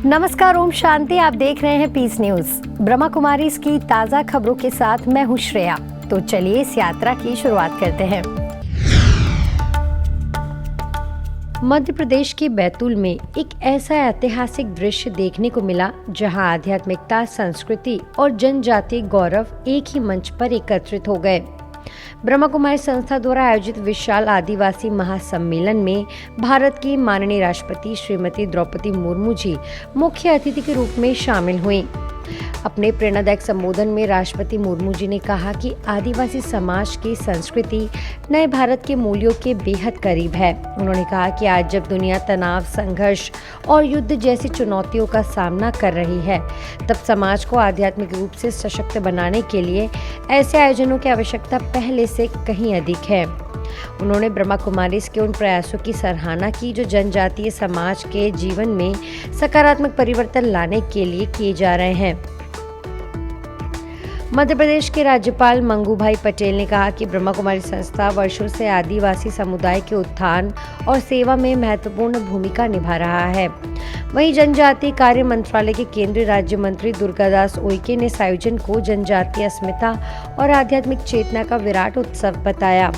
नमस्कार, ओम शांति। आप देख रहे हैं पीस न्यूज। ब्रह्मा कुमारी की ताजा खबरों के साथ मैं हूं श्रेया। तो चलिए इस यात्रा की शुरुआत करते हैं। मध्य प्रदेश के बैतूल में एक ऐसा ऐतिहासिक दृश्य देखने को मिला जहां आध्यात्मिकता, संस्कृति और जनजातीय गौरव एक ही मंच पर एकत्रित हो गए। ब्रह्मा कुमारी संस्था द्वारा आयोजित विशाल आदिवासी महासम्मेलन में भारत की माननीय राष्ट्रपति श्रीमती द्रौपदी मुर्मू जी मुख्य अतिथि के रूप में शामिल हुई। अपने प्रेरणादायक संबोधन में राष्ट्रपति मुर्मू जी ने कहा कि आदिवासी समाज की संस्कृति नए भारत के मूल्यों के बेहद करीब है। उन्होंने कहा कि आज जब दुनिया तनाव, संघर्ष और युद्ध जैसी चुनौतियों का सामना कर रही है, तब समाज को आध्यात्मिक रूप से सशक्त बनाने के लिए ऐसे आयोजनों की आवश्यकता पहले से कहीं अधिक है। उन्होंने ब्रह्मा कुमारी के उन प्रयासों की सराहना की जो जनजातीय समाज के जीवन में सकारात्मक परिवर्तन लाने के लिए किए जा रहे हैं। मध्य प्रदेश के राज्यपाल मंगूभाई पटेल ने कहा कि ब्रह्मा कुमारी संस्था वर्षों से आदिवासी समुदाय के उत्थान और सेवा में महत्वपूर्ण भूमिका निभा रहा है। वहीं जनजातीय कार्य मंत्रालय के केंद्रीय राज्य मंत्री दुर्गादास उइके ने इस आयोजन को जनजातीय अस्मिता और आध्यात्मिक चेतना का विराट उत्सव बताया।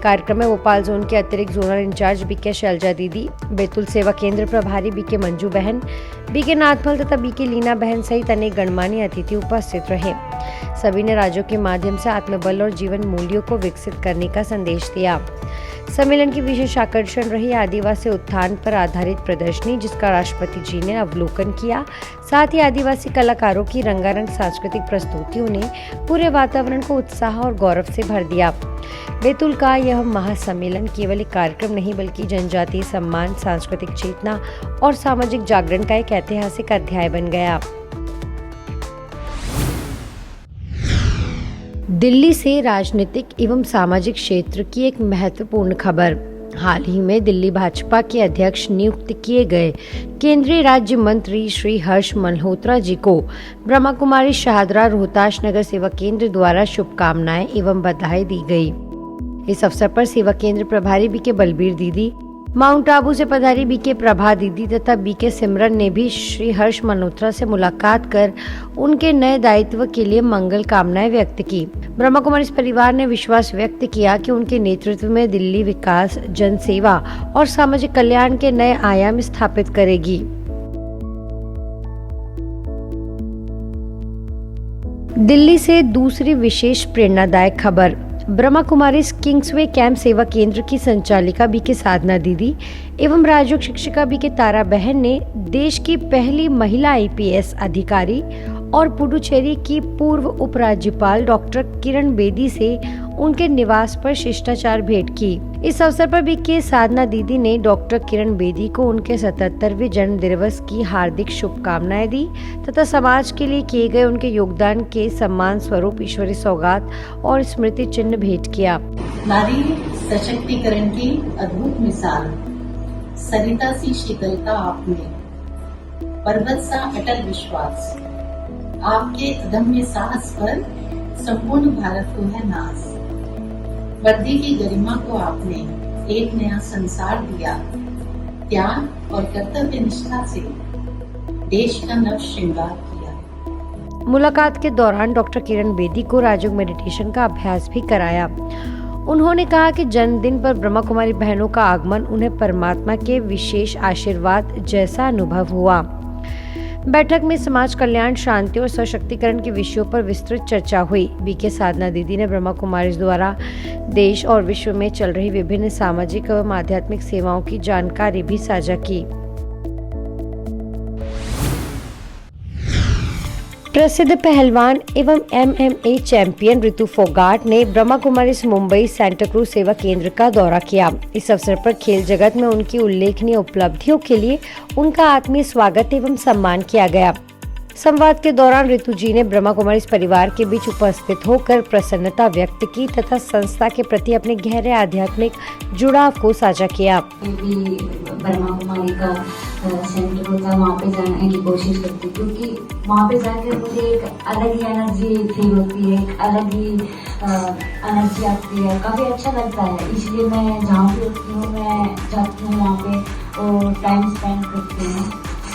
कार्यक्रम में भोपाल जोन के अतिरिक्त जोनल इंचार्ज बीके शैलजा दीदी, बैतूल सेवा केंद्र प्रभारी बीके मंजू बहन, बीके नाथमल तथा बीके लीना बहन सहित अनेक गणमान्य अतिथि उपस्थित रहे। सभी ने राज्यों के माध्यम से आत्मबल और जीवन मूल्यों को विकसित करने का संदेश दिया। सम्मेलन की विशेष आकर्षण रही आदिवासी उत्थान पर आधारित प्रदर्शनी, जिसका राष्ट्रपति जी ने अवलोकन किया। साथ ही आदिवासी कलाकारों की रंगारंग सांस्कृतिक प्रस्तुतियों ने पूरे वातावरण को उत्साह और गौरव से भर दिया। बैतूल का यह महासम्मेलन केवल एक कार्यक्रम नहीं बल्कि जनजातीय सम्मान, सांस्कृतिक चेतना और सामाजिक जागरण का एक ऐतिहासिक अध्याय बन गया। दिल्ली से राजनीतिक एवं सामाजिक क्षेत्र की एक महत्वपूर्ण खबर। हाल ही में दिल्ली भाजपा के अध्यक्ष नियुक्त किए गए केंद्रीय राज्य मंत्री श्री हर्ष मल्होत्रा जी को ब्रह्मा कुमारी शाहदरा रोहताश नगर सेवा केंद्र द्वारा शुभकामनाएं एवं बधाई दी गई। इस अवसर पर सेवा केंद्र प्रभारी बीके बलबीर दीदी, माउंट आबू से पधारी बीके प्रभा दीदी तथा बीके सिमरन ने भी श्री हर्ष मल्होत्रा से मुलाकात कर उनके नए दायित्व के लिए मंगल कामनाएं व्यक्त की। ब्रह्मा कुमारी परिवार ने विश्वास व्यक्त किया कि उनके नेतृत्व में दिल्ली विकास, जनसेवा और सामाजिक कल्याण के नए आयाम स्थापित करेगी। दिल्ली से दूसरी विशेष प्रेरणादायक खबर। ब्रह्मा कुमारी किंग्सवे कैंप सेवा केंद्र की संचालिका बीके साधना दीदी एवं राजयोग शिक्षिका बीके तारा बहन ने देश की पहली महिला आईपीएस अधिकारी और पुडुचेरी की पूर्व उपराज्यपाल डॉक्टर किरण बेदी से उनके निवास पर शिष्टाचार भेंट की। इस अवसर पर बीके साधना दीदी ने डॉक्टर किरण बेदी को उनके 77वें जन्म दिवस की हार्दिक शुभकामनाएं दी तथा समाज के लिए किए गए उनके योगदान के सम्मान स्वरूप ईश्वरीय सौगात और स्मृति चिन्ह भेंट किया। नारी सशक्तिकरण की अद्भुत मिसाल, सरिता सी शीतलता आप में, पर्वत सा अटल विश्वास, आपके अदम्य साहस पर संपूर्ण भारत को है नाज। वर्दी की गरिमा को आपने एक नया संसार दिया, त्याग और कर्तव्य निष्ठा से देश का नव श्रृंगार किया। मुलाकात के दौरान डॉक्टर किरण बेदी को राजयोग मेडिटेशन का अभ्यास भी कराया। उन्होंने कहा कि जन्मदिन पर ब्रह्मा कुमारी बहनों का आगमन उन्हें परमात्मा के विशेष आशीर्वाद जैसा अनुभव हुआ। बैठक में समाज कल्याण, शांति और सशक्तिकरण के विषयों पर विस्तृत चर्चा हुई। बीके साधना दीदी ने ब्रह्मा कुमारी द्वारा देश और विश्व में चल रही विभिन्न सामाजिक एवं आध्यात्मिक सेवाओं की जानकारी भी साझा की। प्रसिद्ध पहलवान एवं MMA चैंपियन रितु फोगाट ने ब्रह्मा कुमारी मुंबई सेंटा क्रूज सेवा केंद्र का दौरा किया। इस अवसर पर खेल जगत में उनकी उल्लेखनीय उपलब्धियों के लिए उनका आत्मीय स्वागत एवं सम्मान किया गया। संवाद के दौरान रितु जी ने ब्रह्मा कुमारी परिवार के बीच उपस्थित होकर प्रसन्नता व्यक्त की तथा संस्था के प्रति अपने गहरे आध्यात्मिक जुड़ाव को साझा किया। ब्रह्मा कुमारी का सेंटर होता है, वहाँ पे जाने की कोशिश करती हूँ क्योंकि वहाँ पे जाकर मुझे एक अलग ही एनर्जी फील होती है, एक अलग ही एनर्जी आती है, काफ़ी अच्छा लगता है। इसलिए मैं जहाँ पे होती हूँ मैं जाती हूँ वहाँ पे और टाइम स्पेंड करती हूँ।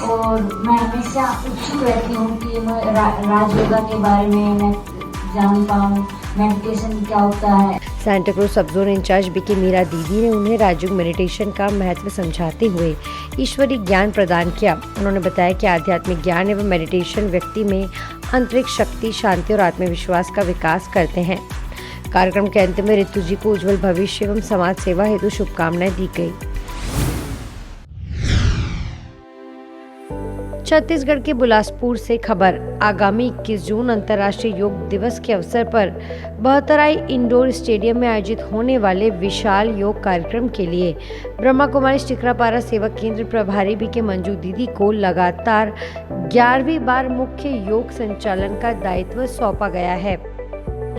और मैं हमेशा उत्सुक रहती हूँ कि मैं राज योगा के बारे में मैं जान पाऊँ, मेडिटेशन क्या होता है। सांता क्रूज सब जोन इंचार्ज बीके मीरा दीदी ने उन्हें राजयोग मेडिटेशन का महत्व समझाते हुए ईश्वरीय ज्ञान प्रदान किया। उन्होंने बताया कि आध्यात्मिक ज्ञान एवं मेडिटेशन व्यक्ति में आंतरिक शक्ति, शांति और आत्मविश्वास का विकास करते हैं। कार्यक्रम के अंत में ऋतु जी को उज्जवल भविष्य एवं समाज सेवा हेतु शुभकामनाएं दी गई। छत्तीसगढ़ के बिलासपुर से खबर। आगामी 21 जून अंतर्राष्ट्रीय योग दिवस के अवसर पर बहतराई इंडोर स्टेडियम में आयोजित होने वाले विशाल योग कार्यक्रम के लिए ब्रह्मा कुमारी टिकरापारा सेवा केंद्र प्रभारी बीके मंजू दीदी को लगातार 11वीं बार मुख्य योग संचालन का दायित्व सौंपा गया है।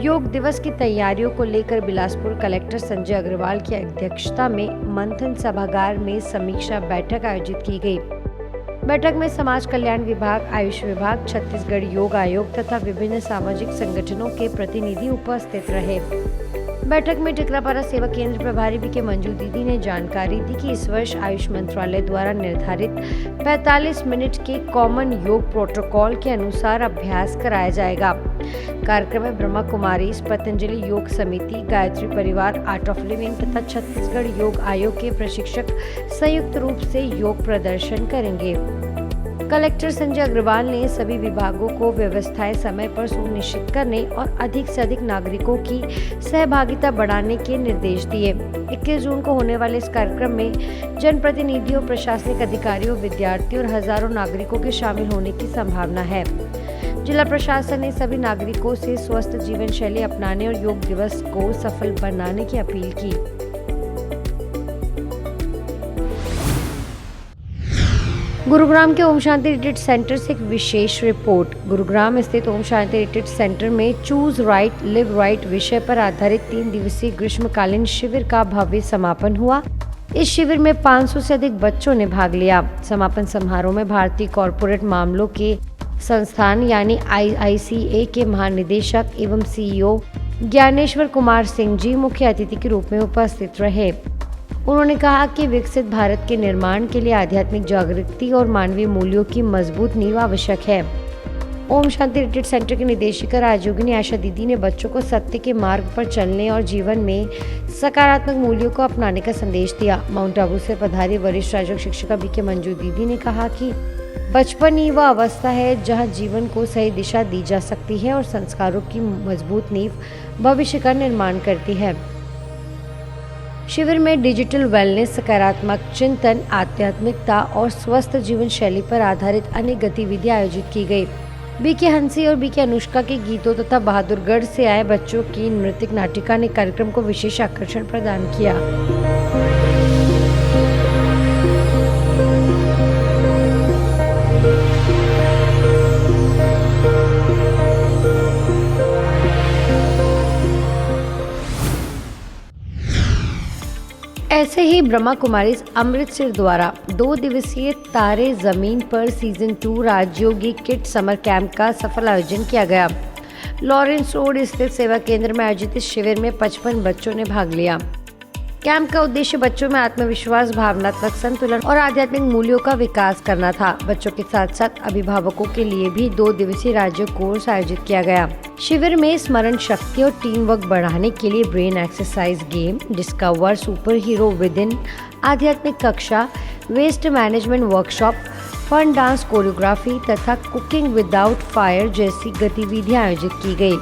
योग दिवस की तैयारियों को लेकर बिलासपुर कलेक्टर संजय अग्रवाल की अध्यक्षता में मंथन सभागार में समीक्षा बैठक आयोजित की गई। बैठक में समाज कल्याण विभाग, आयुष विभाग, छत्तीसगढ़ योग आयोग तथा विभिन्न सामाजिक संगठनों के प्रतिनिधि उपस्थित रहे। बैठक में टिकरापारा सेवा केंद्र प्रभारी बीके मंजू दीदी ने जानकारी दी कि इस वर्ष आयुष मंत्रालय द्वारा निर्धारित 45 मिनट के कॉमन योग प्रोटोकॉल के अनुसार अभ्यास कराया जाएगा। कार्यक्रम में ब्रह्मा कुमारी, पतंजलि योग समिति, गायत्री परिवार, आर्ट ऑफ लिविंग तथा छत्तीसगढ़ योग आयोग के प्रशिक्षक संयुक्त रूप से योग प्रदर्शन करेंगे। कलेक्टर संजय अग्रवाल ने सभी विभागों को व्यवस्थाएं समय पर सुनिश्चित करने और अधिक से अधिक नागरिकों की सहभागिता बढ़ाने के निर्देश दिए। 21 जून को होने वाले इस कार्यक्रम में जनप्रतिनिधियों, प्रशासनिक अधिकारियों, विद्यार्थियों और हजारों नागरिकों के शामिल होने की संभावना है। जिला प्रशासन ने सभी नागरिकों से स्वस्थ जीवन शैली अपनाने और योग दिवस को सफल बनाने की अपील की। गुरुग्राम के ओम शांति रिट्रीट सेंटर से एक विशेष रिपोर्ट। गुरुग्राम स्थित ओम शांति रिट्रीट सेंटर में चूज राइट लिव राइट विषय पर आधारित 3 दिवसीय ग्रीष्मकालीन शिविर का भव्य समापन हुआ। इस शिविर में 500 से अधिक बच्चों ने भाग लिया। समापन समारोह में भारतीय कॉरपोरेट मामलों के संस्थान यानी IICA के महानिदेशक एवं CEO ज्ञानेश्वर कुमार सिंह जी मुख्य अतिथि के रूप में उपस्थित रहे। उन्होंने कहा कि विकसित भारत के निर्माण के लिए आध्यात्मिक जागृति और मानवीय मूल्यों की मजबूत नींव आवश्यक है। ओम शांति रिट्रीट सेंटर की निदेशिका राजयोगिनी आशा दीदी ने बच्चों को सत्य के मार्ग पर चलने और जीवन में सकारात्मक मूल्यों को अपनाने का संदेश दिया। माउंट आबू से पधारी वरिष्ठ राजयोग शिक्षिका बीके मंजू दीदी ने कहा कि बचपन ही वह अवस्था है जहां जीवन को सही दिशा दी जा सकती है और संस्कारों की मजबूत नींव भविष्य का निर्माण करती है। शिविर में डिजिटल वेलनेस, सकारात्मक चिंतन, आध्यात्मिकता और स्वस्थ जीवन शैली पर आधारित अनेक गतिविधियां आयोजित की गई। बीके हंसी और बीके अनुष्का के गीतों तथा बहादुरगढ़ से आए बच्चों की नृत्य नाटिका ने कार्यक्रम को विशेष आकर्षण प्रदान किया। ऐसे ही ब्रह्मा कुमारी अमृतसर द्वारा 2 दिवसीय तारे जमीन पर सीजन 2 राजयोगी किट समर कैंप का सफल आयोजन किया गया। लॉरेंस रोड स्थित सेवा केंद्र में आयोजित इस शिविर में 55 बच्चों ने भाग लिया। कैंप का उद्देश्य बच्चों में आत्मविश्वास, भावनात्मक संतुलन और आध्यात्मिक मूल्यों का विकास करना था। बच्चों के साथ साथ अभिभावकों के लिए भी 2 दिवसीय राजयोग कोर्स आयोजित किया गया। शिविर में स्मरण शक्ति और टीम वर्क बढ़ाने के लिए brain exercise game, discover super hero within, आध्यात्मिक कक्षा, waste management workshop, fun dance choreography तथा कुकिंग विदाउट फायर जैसी गतिविधियां आयोजित की गई।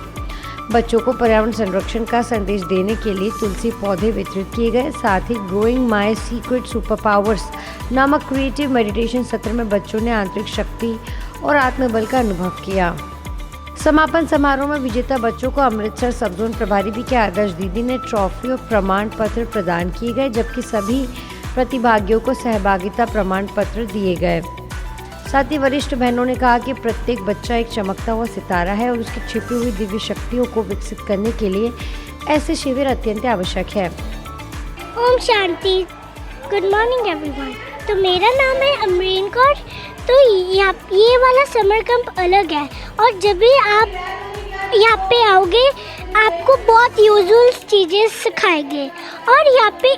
बच्चों को पर्यावरण संरक्षण का संदेश देने के लिए तुलसी पौधे वितरित किए गए। साथ ही growing my secret super powers नामक क्रिएटिव मेडिटेशन सत्र में बच्चों ने आंतरिक शक्ति और आत्मबल का अनुभव किया। समापन समारोह में विजेता बच्चों को अमृतसर सब जोन प्रभारी बीके आदर्श दीदी ने ट्रॉफी और प्रमाण पत्र प्रदान किए गए, जबकि सभी प्रतिभागियों को सहभागिता प्रमाण पत्र दिए गए। साथ ही वरिष्ठ बहनों ने कहा कि प्रत्येक बच्चा एक चमकता हुआ सितारा है और उसकी छिपी हुई दिव्य शक्तियों को विकसित करने के लिए ऐसे शिविर अत्यंत आवश्यक है। ओम शांति। Good morning everyone. तो मेरा नाम है अमरीन कौर। तो ये वाला समर कैंप अलग है और जब भी आप यहाँ पे आओगे आपको बहुत यूजुअल चीज़ें सिखाएंगे और यहाँ पे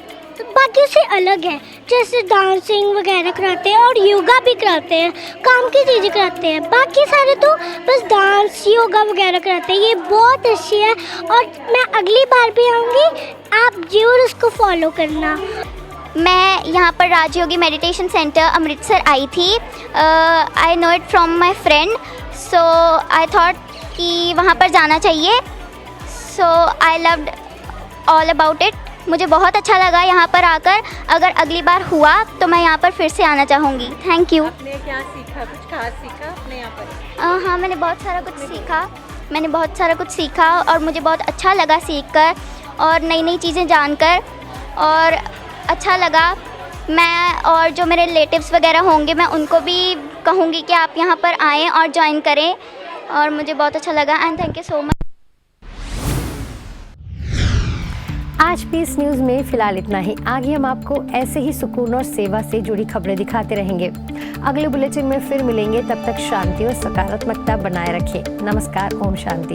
बाकियों से अलग है। जैसे डांसिंग वगैरह कराते हैं और योगा भी कराते हैं, काम की चीज़ें कराते हैं। बाकी सारे तो बस डांस योगा वगैरह कराते हैं। ये बहुत अच्छी है और मैं अगली बार भी आऊँगी, आप जरूर उसको फॉलो करना। मैं यहाँ पर राजयोगी मेडिटेशन सेंटर अमृतसर आई थी। I know it from my friend, so I thought कि वहाँ पर जाना चाहिए। So I loved all about it. मुझे बहुत अच्छा लगा यहाँ पर आकर। अगर अगली बार हुआ तो मैं यहाँ पर फिर से आना चाहूँगी। Thank you. आपने क्या सीखा, कुछ खास सीखा आपने यहाँ पर? हाँ, मैंने बहुत सारा कुछ सीखा और मुझे बहुत अच्छा लगा सीखकर और नई नई चीज़ें जानकर, और अच्छा लगा। मैं और जो मेरे रिलेटिव्स वगैरह होंगे मैं उनको भी कहूँगी कि आप यहाँ पर आएँ और ज्वाइन करें, और मुझे बहुत अच्छा लगा। And thank you so much. आज पीस न्यूज़ में फिलहाल इतना ही। आगे हम आपको ऐसे ही सुकून और सेवा से जुड़ी खबरें दिखाते रहेंगे। अगले बुलेटिन में फिर मिलेंगे, तब तक शांति और सकारात्मकता बनाए रखें। नमस्कार, ओम शांति।